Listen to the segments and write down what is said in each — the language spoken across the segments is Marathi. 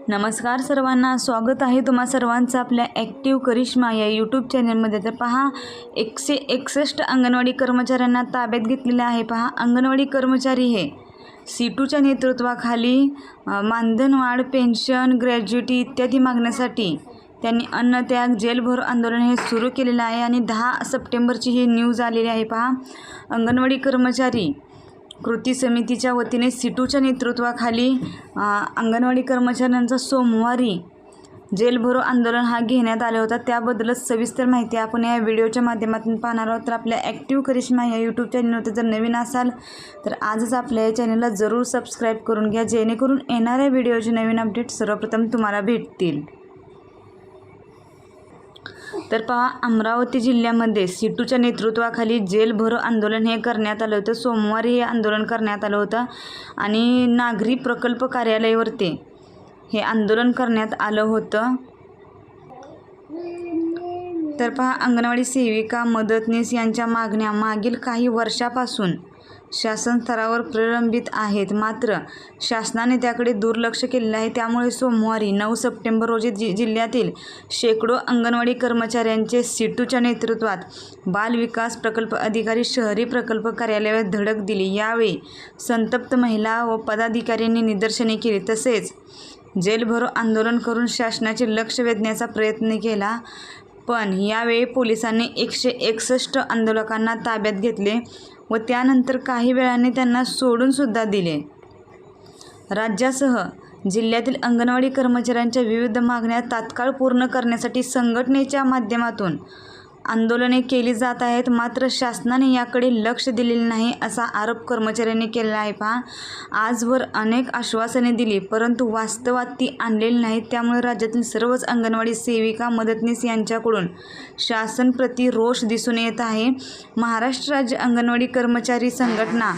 नमस्कार सर्वांना, स्वागत आहे तुम्हा सर्वांचं आपल्या ॲक्टिव्ह करिश्मा या यूट्यूब चॅनलमध्ये। तर पहा, 161 अंगणवाडी कर्मचाऱ्यांना ताब्यात घेतलेले आहे। पहा, अंगणवाडी कर्मचारी हे सीटूच्या नेतृत्वाखाली मानधनवाढ, पेन्शन, ग्रॅज्युटी इत्यादी मागण्यासाठी त्यांनी अन्नत्याग, जेलभरो आंदोलन हे सुरू केलेलं आहे आणि 10 सप्टेंबरची ही न्यूज आलेली आहे। पहा, अंगणवाडी कर्मचारी कृती समितीच्या वतीने सीटूच्या नेतृत्वाखाली अंगणवाडी कर्मचाऱ्यांचा सोमवारी जेलभरो आंदोलन हा घेण्यात आला होता। त्याबद्दलच सविस्तर माहिती आपण या व्हिडिओच्या माध्यमातून पाहणार आहोत। तर आपल्या ॲक्टिव्ह करिश्मा या यूट्यूब चॅनलवरती जर नवीन असाल तर आजच आपल्या या चॅनलला जरूर सबस्क्राईब करून घ्या, जेणेकरून येणाऱ्या व्हिडिओचे नवीन अपडेट सर्वप्रथम तुम्हाला भेटतील। तर पहा, अमरावती जिल्ह्यामध्ये सीटूच्या नेतृत्वाखाली जेलभरो आंदोलन हे करण्यात आलं होतं। सोमवारी हे आंदोलन करण्यात आलं होतं आणि नागरी प्रकल्प कार्यालयावरती हे आंदोलन करण्यात आलं होतं। तर पहा, अंगणवाडी सेविका, मदतनीस यांच्या मागण्या मागील काही वर्षापासून शासन स्तरावर प्रलंबित आहेत, मात्र शासनाने त्याकडे दुर्लक्ष केलेलं आहे। त्यामुळे सोमवारी 9 सप्टेंबर रोजी जिल्ह्यातील शेकडो अंगणवाडी कर्मचाऱ्यांचे सीटूच्या नेतृत्वात बाल विकास प्रकल्प अधिकारी शहरी प्रकल्प कार्यालयावर धडक दिली। यावेळी संतप्त महिला व पदाधिकाऱ्यांनी निदर्शने केली, तसेच जेलभरो आंदोलन करून शासनाचे लक्ष वेधण्याचा प्रयत्न केला। पण यावेळी पोलिसांनी 161 आंदोलकांना ताब्यात घेतले व त्यानंतर काही वेळाने त्यांना सोडून सुद्धा दिले। राज्यासह जिल्ह्यातील अंगणवाडी कर्मचाऱ्यांच्या विविध मागण्या तात्काळ पूर्ण करण्यासाठी संघटनेच्या माध्यमातून आंदोलने केली जात आहेत, मात्र शासनाने याकडे लक्ष दिलेले नाही असा आरोप कर्मचाऱ्यांनी केला आहे। पहा, आजवर अनेक आश्वासने दिली, परंतु वास्तवात ती आणलेली नाहीत। त्यामुळे राज्यातील सर्वच अंगणवाडी सेविका, मदतनीस यांच्याकडून शासनप्रती रोष दिसून येत आहे। महाराष्ट्र राज्य अंगणवाडी कर्मचारी संघटना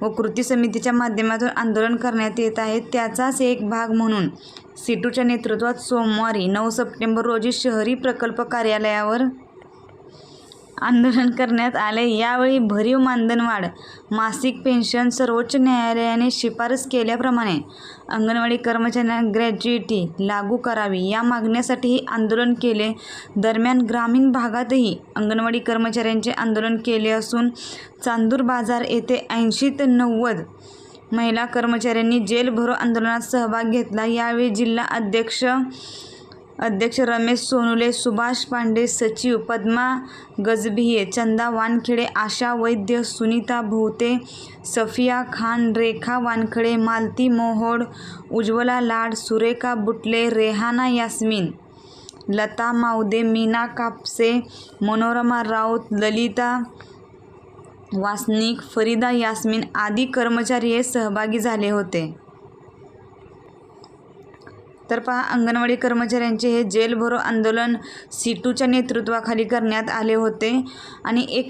व कृती समितीच्या माध्यमातून आंदोलन करण्यात येत आहे। त्याचाच एक भाग म्हणून सीटूच्या नेतृत्वात सोमवारी 9 सप्टेंबर रोजी शहरी प्रकल्प कार्यालयावर आंदोलन करण्यात आले। यावेळी भरीव मानधनवाढ, मासिक पेन्शन, सर्वोच्च न्यायालयाने शिफारस केल्याप्रमाणे अंगणवाडी कर्मचाऱ्यांना ग्रॅज्युटी लागू करावी या मागण्यासाठीही आंदोलन केले। दरम्यान ग्रामीण भागातही अंगणवाडी कर्मचाऱ्यांचे आंदोलन केले असून चांदूर बाजार येथे 80 ते 90 महिला कर्मचाऱ्यांनी जेलभरो आंदोलनात सहभाग घेतला। यावेळी जिल्हा अध्यक्ष रमेश सोनुले, सुभाष पांडे, सचिव पद्मा गजभिये, चंदा वानखेडे, आशा वैद्य, सुनीता भोवते, सफिया खान, रेखा वानखडे, मालती मोहोड, उज्ज्वला लाड, सुरेखा बुटले, रेहाना यास्मीन, लता मावदे, मीना कापसे, मनोरमा राऊत, ललिता वासनिक, फरीदा यास्मीन आदी कर्मचारी हे सहभागी झाले होते। तर पहा, अंगणवाडी कर्मचाऱ्यांचे हे जेलभरो आंदोलन सीटूच्या नेतृत्वाखाली करण्यात आले होते आणि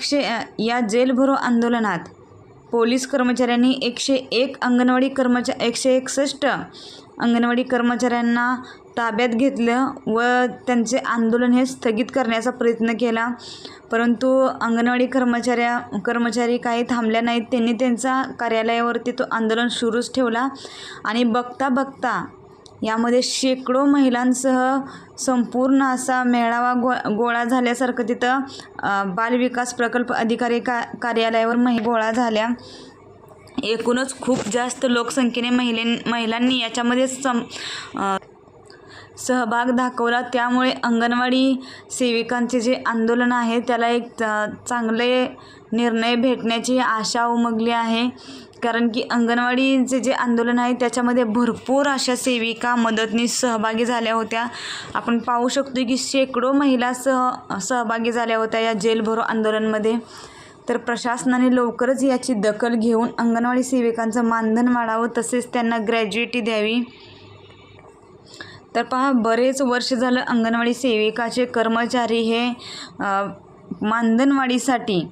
या जेलभरो आंदोलनात पोलीस कर्मचाऱ्यांनी 161 अंगणवाडी कर्मचाऱ्यांना ताब्यात घेतलं व त्यांचे आंदोलन हे स्थगित करण्याचा प्रयत्न केला, परंतु अंगणवाडी कर्मचारी काही थांबल्या नाहीत। त्यांनी त्यांचा कार्यालयावरती तो आंदोलन सुरूच ठेवला आणि बघता यामध्ये शेकडो महिलांसह संपूर्ण असा मेळावा गोळा झाल्यासारखं तिथं बालविकास प्रकल्प अधिकारी कार्यालयावर गोळा झाल्या। एकूणच खूप जास्त लोकसंख्येने महिलांनी याच्यामध्ये सहभाग दाखवला। त्यामुळे अंगणवाडी सेविकांचे जे आंदोलन आहे त्याला एक चांगले निर्णय भेटण्याची आशा उमगली आहे, कारण की अंगणवाडीचे जे आंदोलन आहे त्याच्यामध्ये भरपूर अशा सेविका, मदतनीस सहभागी झाल्या होत्या। आपण पाहू शकतो की शेकडो महिला सहभागी झाल्या होत्या या जेलभरो आंदोलनामध्ये। तर प्रशासनाने लवकरच याची दखल घेऊन अंगणवाडी सेविकांचं मानधन वाढावं, तसेच त्यांना ग्रॅज्युटी द्यावी। तर पहा, बरेच वर्ष झालं अंगणवाडी सेविकाचे कर्मचारी हे मानधनवाढीसाठी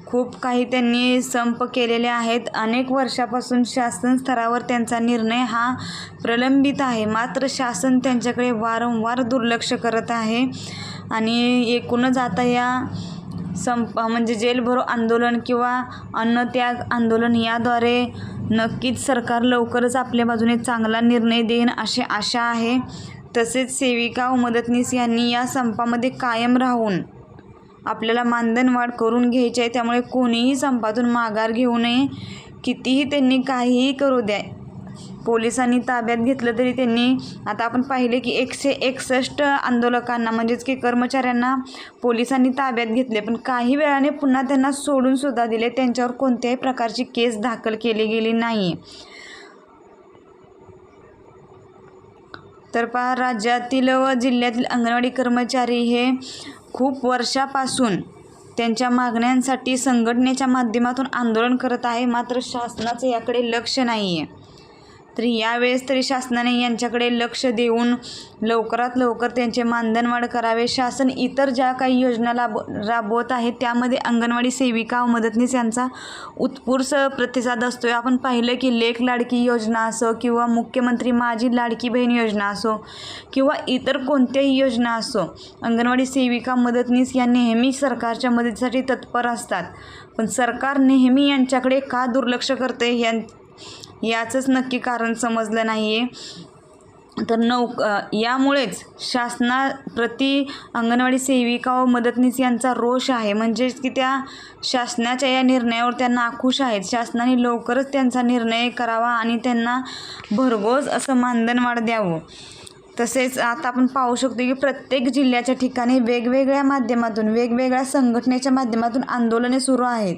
खूप काही त्यांनी संप केलेले आहेत। अनेक वर्षापासून शासन स्तरावर त्यांचा निर्णय हा प्रलंबित आहे, मात्र शासन त्यांच्याकडे वारंवार दुर्लक्ष करत आहे आणि एकूणच आता या म्हणजे जेल भरो आंदोलन किंवा अन्नत्याग आंदोलन याद्वारे नक्कीच सरकार लवकरच आपल्या बाजूने चांगला निर्णय देईन अशी आशा आहे. तसेच सेविका व मदतनीस यांनी या संपामध्ये कायम राहून आपल्याला मानधनवाढ करून घ्यायची आहे. त्यामुळे कोणीही संपातून माघार घेऊ नये. कितीही त्यांनी काहीही करू द्या, पोलिसांनी ताब्यात घेतलं तरी त्यांनी, आता आपण पाहिले की 161 आंदोलकांना म्हणजेच की कर्मचाऱ्यांना पोलिसांनी ताब्यात घेतले, पण काही वेळाने पुन्हा त्यांना सोडून सुद्धा दिले. त्यांच्यावर कोणत्याही प्रकारची केस दाखल केली गेली नाही. तर पहा, राज्यातील व जिल्ह्यातील अंगणवाडी कर्मचारी हे खूप वर्षापासून त्यांच्या मागण्यांसाठी संघटनेच्या माध्यमातून आंदोलन करत आहे, मात्र शासनाचं याकडे लक्ष नाही आहे. तर यावेळेस तरी शासनाने यांच्याकडे लक्ष देऊन लवकरात लवकर त्यांचे मानधनवाढ करावे. शासन इतर ज्या काही योजना राबवत आहे त्यामध्ये अंगणवाडी सेविका व मदतनीस यांचा उत्स्फूर्त प्रतिसाद असतो. आपण पाहिलं की लेक लाडकी योजना असो किंवा मुख्यमंत्री माझी लाडकी बहीण योजना असो किंवा इतर कोणत्याही योजना असो, अंगणवाडी सेविका मदतनीस या नेहमी सरकारच्या मदतीसाठी तत्पर असतात. पण सरकार नेहमी यांच्याकडे का दुर्लक्ष करते याचंच नक्की कारण समजलं नाही आहे. तर यामुळेच शासनाप्रती अंगणवाडी सेविका व मदतनीस यांचा रोष आहे. म्हणजेच की त्या शासनाच्या या निर्णयावर त्या नाखुश आहेत. शासनाने लवकरच त्यांचा निर्णय करावा आणि त्यांना भरघोस असं मानधनवाढ द्यावं. तसेच आता आपण पाहू शकतो की प्रत्येक जिल्ह्याच्या ठिकाणी वेगवेगळ्या माध्यमातून, वेगवेगळ्या संघटनेच्या माध्यमातून आंदोलने सुरू आहेत.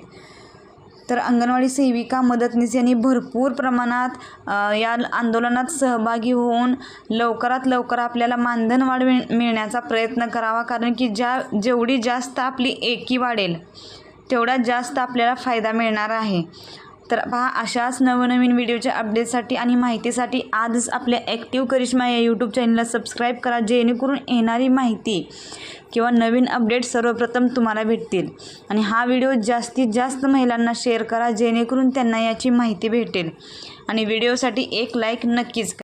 तर अंगणवाडी सेविका मदतनीस यांनी भरपूर प्रमाणात या आंदोलनात सहभागी होऊन लवकरात लवकर आपल्याला मानधनवाढ मिळण्याचा प्रयत्न करावा. कारण की जेवढी जास्त आपली एकी वाढेल तेवढा जास्त आपल्याला फायदा मिळणार आहे. तर पहा, अशाच नवनवीन व्हिडिओच्या अपडेटसाठी आणि माहितीसाठी आजच आपल्या ॲक्टिव्ह करिश्मा या यूट्यूब चॅनलला सबस्क्राईब करा, जेणेकरून येणारी माहिती किंवा नवीन अपडेट सर्वप्रथम तुम्हाला भेटतील. आणि हा व्हिडिओ जास्तीत जास्त महिलांना शेअर करा, जेणेकरून त्यांना याची माहिती भेटेल. आणि व्हिडिओसाठी एक लाईक नक्कीच करा.